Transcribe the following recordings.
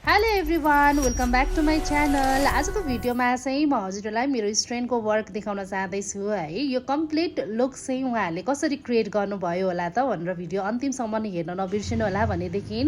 Hello everyone welcome back to my channel. आजको भिडियोमा चाहिँ म हजुरहरूलाई मेरो स्टुडेन्टको वर्क देखाउन चाहदैछु है। यो कम्प्लिट लुक चाहिँ उहाँहरूले कसरी क्रिएट गर्नुभयो होला त भनेर भिडियो अन्तिमसम्म हेर्न नबिर्सिनु होला भनेदेखि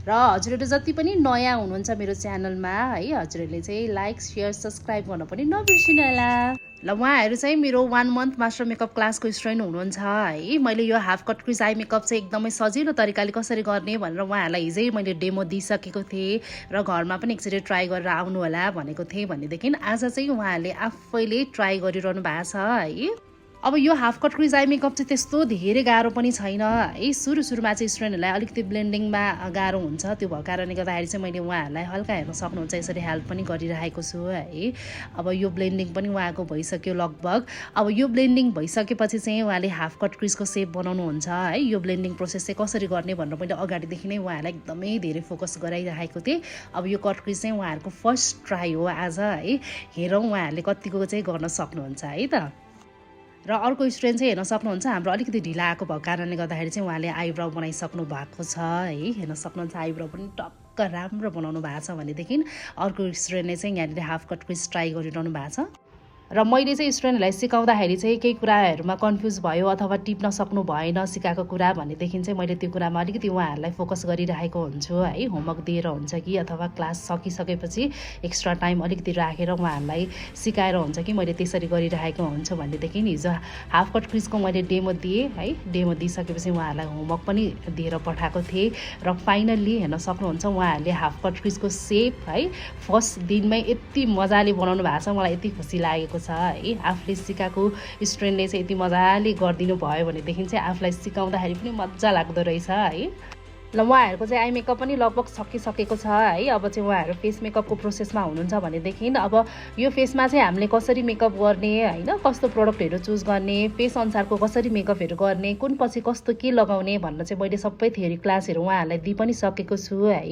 र हजुरहरू जति पनि नयाँ हुनुहुन्छ मेरो च्यानलमा है हजुरहरूले चाहिँ लाइक सेयर सब्सक्राइब गर्न पनि नबिर्सिनु होला। ल उहाँहरू चाहिँ मेरो 1 मन्थ मास्टर मेकअप क्लासको स्टुडेन्ट हुनुहुन्छ है। मैले यो half cut crease eye makeup चाहिँ एकदमै सजिलो तरिकाले कसरी गर्ने भनेर उहाँहरूलाई हिजै मैले डेमो दिइसकेको थिएँ र घरमा पनि एकचोटि ट्राई गरेर आउनु होला भनेको थिएँ भनेदेखि आज चाहिँ उहाँहरूले आफैले ट्राई गरिरहनु भएको छ है। अब यो half cut crease eye makeup चाहिँ त्यस्तो धेरै गाह्रो पनि छैन है। सुरुमा चाहिँ स्टुडेन्टहरूलाई अलिकति ब्लेन्डिङमा गाह्रो हुन्छ, त्यो भएको कारणले गर्दाखेरि चाहिँ मैले उहाँहरूलाई हल्का हेर्न सक्नुहुन्छ यसरी हेल्प पनि गरिरहेको छु है। अब यो ब्लेन्डिङ पनि उहाँको भइसक्यो लगभग। अब यो ब्लेन्डिङ भइसकेपछि चाहिँ उहाँले हाफ कट क्रिजको सेप बनाउनुहुन्छ है। यो ब्लेन्डिङ प्रोसेस चाहिँ कसरी गर्ने भनेर मैले अगाडिदेखि नै उहाँहरूलाई एकदमै धेरै फोकस गराइरहेको थिएँ। अब यो कट क्रिज चाहिँ उहाँहरूको फर्स्ट ट्राई हो आज है। हेरौँ उहाँहरूले कतिको चाहिँ गर्न सक्नुहुन्छ है त। र अर्को स्टुडेन्ट चाहिँ हेर्न सक्नुहुन्छ हाम्रो अलिकति ढिला आएको भएको कारणले गर्दाखेरि चाहिँ उहाँले आइब्राउ बनाइसक्नु भएको छ है। हेर्न सक्नुहुन्छ आइब्राउ पनि टक्क राम्रो बनाउनु भएको छ भनेदेखि अर्को स्टुडेन्टले चाहिँ यहाँनिर हाफ कट क्रिज ट्राई गरिरहनु भएको छ। र मैले चाहिँ स्टुडेन्टहरूलाई सिकाउँदाखेरि चाहिँ केही कुराहरूमा कन्फ्युज भयो अथवा टिप्न सक्नु भएन सिकाएको कुरा भनेदेखि चाहिँ मैले त्यो कुरामा अलिकति उहाँहरूलाई फोकस गरिरहेको हुन्छु है। होमवर्क दिएर हुन्छ कि अथवा क्लास सकिसकेपछि एक्स्ट्रा टाइम अलिकति राखेर उहाँहरूलाई सिकाएर हुन्छ कि मैले त्यसरी गरिरहेको हुन्छु भनेदेखि हिजो हाफ कट क्रिजको मैले डेमो दिएँ है। डेमो दिइसकेपछि उहाँहरूलाई होमवर्क पनि दिएर पठाएको थिएँ र फाइनल्ली हेर्न सक्नुहुन्छ उहाँहरूले हाफ कट क्रिजको सेप है फर्स्ट दिनमै यति मजाले बनाउनु भएको छ। मलाई यति खुसी लागेको छ है। आफूले सिकाएको स्टुडेन्टले चाहिँ यति मजाले गरिदिनु भयो भनेदेखि चाहिँ आफूलाई सिकाउँदाखेरि पनि मजा लाग्दो रहेछ है। ल उहाँहरूको चाहिँ आई मेकअप पनि लगभग सकिसकेको छ है। अब चाहिँ उहाँहरू फेस मेकअपको प्रोसेसमा हुनुहुन्छ भनेदेखि अब यो फेसमा चाहिँ हामीले कसरी मेकअप गर्ने होइन, कस्तो प्रडक्टहरू चुज गर्ने, फेस अनुसारको कसरी मेकअपहरू गर्ने, कुन पछि कस्तो के लगाउने भनेर चाहिँ मैले सबै थ्योरी क्लासहरू उहाँहरूलाई दिइ पनि सकेको छु है।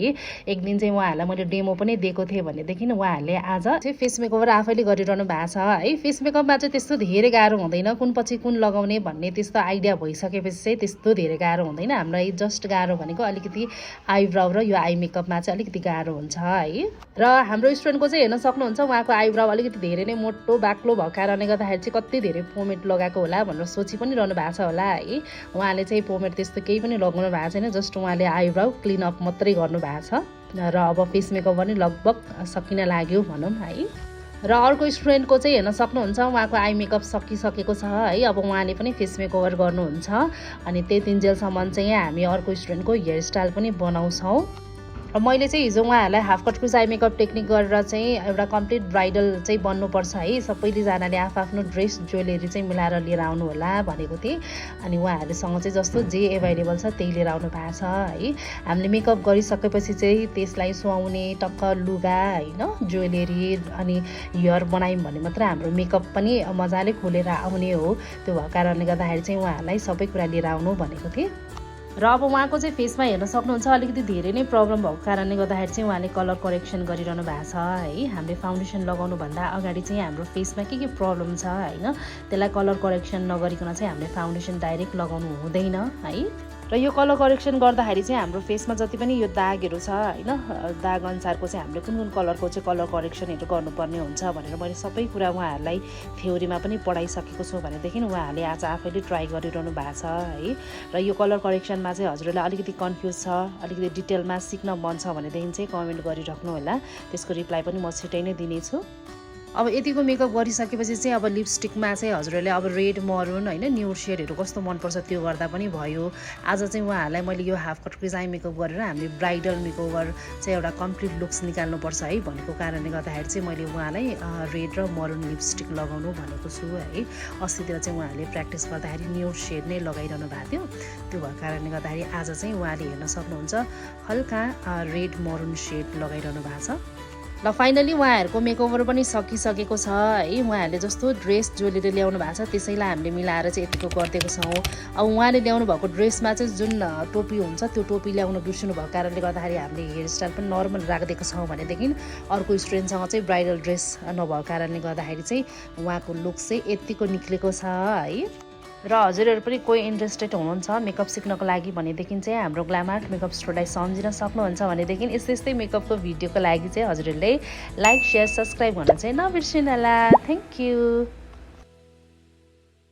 एक दिन चाहिँ उहाँहरूलाई मैले डेमो पनि दिएको थिएँ भनेदेखि उहाँहरूले आज चाहिँ फेस मेकअप आफैले गरिरहनु भएको छ है। फेस मेकअपमा चाहिँ त्यस्तो धेरै गाह्रो हुँदैन, कुन पछि कुन लगाउने भन्ने त्यस्तो आइडिया भइसकेपछि चाहिँ त्यस्तो धेरै गाह्रो हुँदैन। हामीलाई जस्ट गाह्रो भनेको अलिकति आइब्राउ र यो आई मेकअपमा चाहिँ अलिकति गाह्रो हुन्छ है। र हाम्रो स्टुडेन्टको चाहिँ हेर्न सक्नुहुन्छ उहाँको आइब्राउ अलिकति धेरै नै मोटो बाक्लो भएको कारणले गर्दाखेरि चाहिँ कति धेरै पोमेट लगाएको होला भनेर सोची पनि रहनु भएको छ होला है। उहाँले चाहिँ पोमेट त्यस्तो केही पनि लगाउनु भएको छैन, जस्ट उहाँले आइब्राउ क्लिन अप मात्रै गर्नु भएको छ र अब फेस मेकअप पनि लगभग सकिन लाग्यो भनौँ है। र अर्को स्टुडेन्टको चाहिँ हेर्न सक्नुहुन्छ उहाँको आई मेकअप सकिसकेको छ है। अब उहाँले पनि फेस मेकओभर गर्नुहुन्छ अनि त्यही दिनजेलसम्म चाहिँ हामी अर्को स्टुडेन्टको हेयर स्टाइल पनि बनाउँछौँ। र मैले चाहिँ हिजो उहाँहरूलाई half cut crease eye makeup technique गरेर चाहिँ एउटा कम्प्लिट ब्राइडल चाहिँ बन्नुपर्छ है। सबैजनाले आफ्नो ड्रेस ज्वेलरी चाहिँ मिलाएर लिएर आउनु होला भनेको थिएँ अनि उहाँहरूसँग चाहिँ जस्तो जे एभाइलेबल छ त्यही लिएर आउनु भएको छ है। हामीले मेकअप गरिसकेपछि चाहिँ त्यसलाई सुहाउने टक्क लुगा होइन ज्वेलरी अनि हेयर बनायौँ भने मात्र हाम्रो मेकअप पनि मजाले खोलेर आउने हो। त्यो भएको कारणले गर्दाखेरि चाहिँ उहाँहरूलाई सबै कुरा लिएर आउनु भनेको थिएँ। र अब उहाँको चाहिँ फेसमा हेर्न सक्नुहुन्छ अलिकति धेरै नै प्रब्लम भएको कारणले गर्दाखेरि चाहिँ उहाँले कलर करेक्सन गरिरहनु भएको छ है। हामीले फाउन्डेसन लगाउनुभन्दा अगाडि चाहिँ हाम्रो फेसमा के प्रब्लम छ होइन त्यसलाई कलर करेक्सन नगरिकन चाहिँ हामीले फाउन्डेसन डाइरेक्ट लगाउनु हुँदैन है। र यो कलर करेक्सन गर्दाखेरि चाहिँ हाम्रो फेसमा जति पनि यो दागहरू छ होइन दाग अनुसारको चाहिँ हामीले कुन कुन कलरको चाहिँ कलर करेक्सनहरू गर्नुपर्ने हुन्छ भनेर मैले सबै कुरा उहाँहरूलाई थ्योरीमा पनि पढाइसकेको छु भनेदेखि उहाँहरूले आज आफैले ट्राई गरिरहनु भएको छ है। र यो कलर करेक्सनमा चाहिँ हजुरहरूलाई अलिकति कन्फ्युज छ, अलिकति डिटेलमा सिक्न मन छ भनेदेखि चाहिँ कमेन्ट गरिराख्नु होला, त्यसको रिप्लाई पनि म छिटै नै दिनेछु। अब यतिको मेकअप गरिसकेपछि चाहिँ अब लिपस्टिकमा चाहिँ हजुरहरूले अब रेड मरुन होइन न्युड सेडहरू कस्तो मनपर्छ त्यो गर्दा पनि भयो। आज चाहिँ उहाँहरूलाई मैले यो half cut crease eye makeup गरेर हामीले ब्राइडल मेकओभर चाहिँ एउटा कम्प्लिट लुक्स निकाल्नुपर्छ है भनेको कारणले गर्दाखेरि चाहिँ मैले उहाँलाई रेड र मरुन लिपस्टिक लगाउनु भनेको छु है। अस्तितिर चाहिँ उहाँहरूले प्र्याक्टिस गर्दाखेरि न्युड सेड नै लगाइरहनु भएको थियो, त्यो भएको कारणले गर्दाखेरि आज चाहिँ उहाँले हेर्न सक्नुहुन्छ हल्का रेड मरुन सेड लगाइरहनु भएको छ। ल फाइनली उहाँहरूको मेकओभर पनि सकिसकेको छ है। उहाँहरूले जस्तो ड्रेस ज्वेलरी ल्याउनु भएको छ त्यसैलाई हामीले मिलाएर चाहिँ यतिको गरिदिएको छौँ। अब उहाँले ल्याउनु भएको ड्रेसमा चाहिँ जुन टोपी हुन्छ त्यो टोपी ल्याउनु बिर्सिनु भएको कारणले गर्दाखेरि हामीले हेयर स्टाइल पनि नर्मल राखिदिएको छौँ भनेदेखि अर्को स्टुडेन्टसँग चाहिँ ब्राइडल ड्रेस नभएको कारणले गर्दाखेरि चाहिँ उहाँको लुक चाहिँ यतिको निक्लेको छ है। र हजुरहरू पनि कोही इन्ट्रेस्टेड हुनुहुन्छ मेकअप सिक्नको लागि भनेदेखि चाहिँ हाम्रो ग्ल्याम आर्ट मेकअप स्टोरलाई सम्झिन सक्नुहुन्छ भनेदेखि यस्तै मेकअपको भिडियोको लागि चाहिँ हजुरहरूले लाइक शेयर सब्स्क्राइब गर्न चाहिँ नबिर्सिनु होला। Thank you.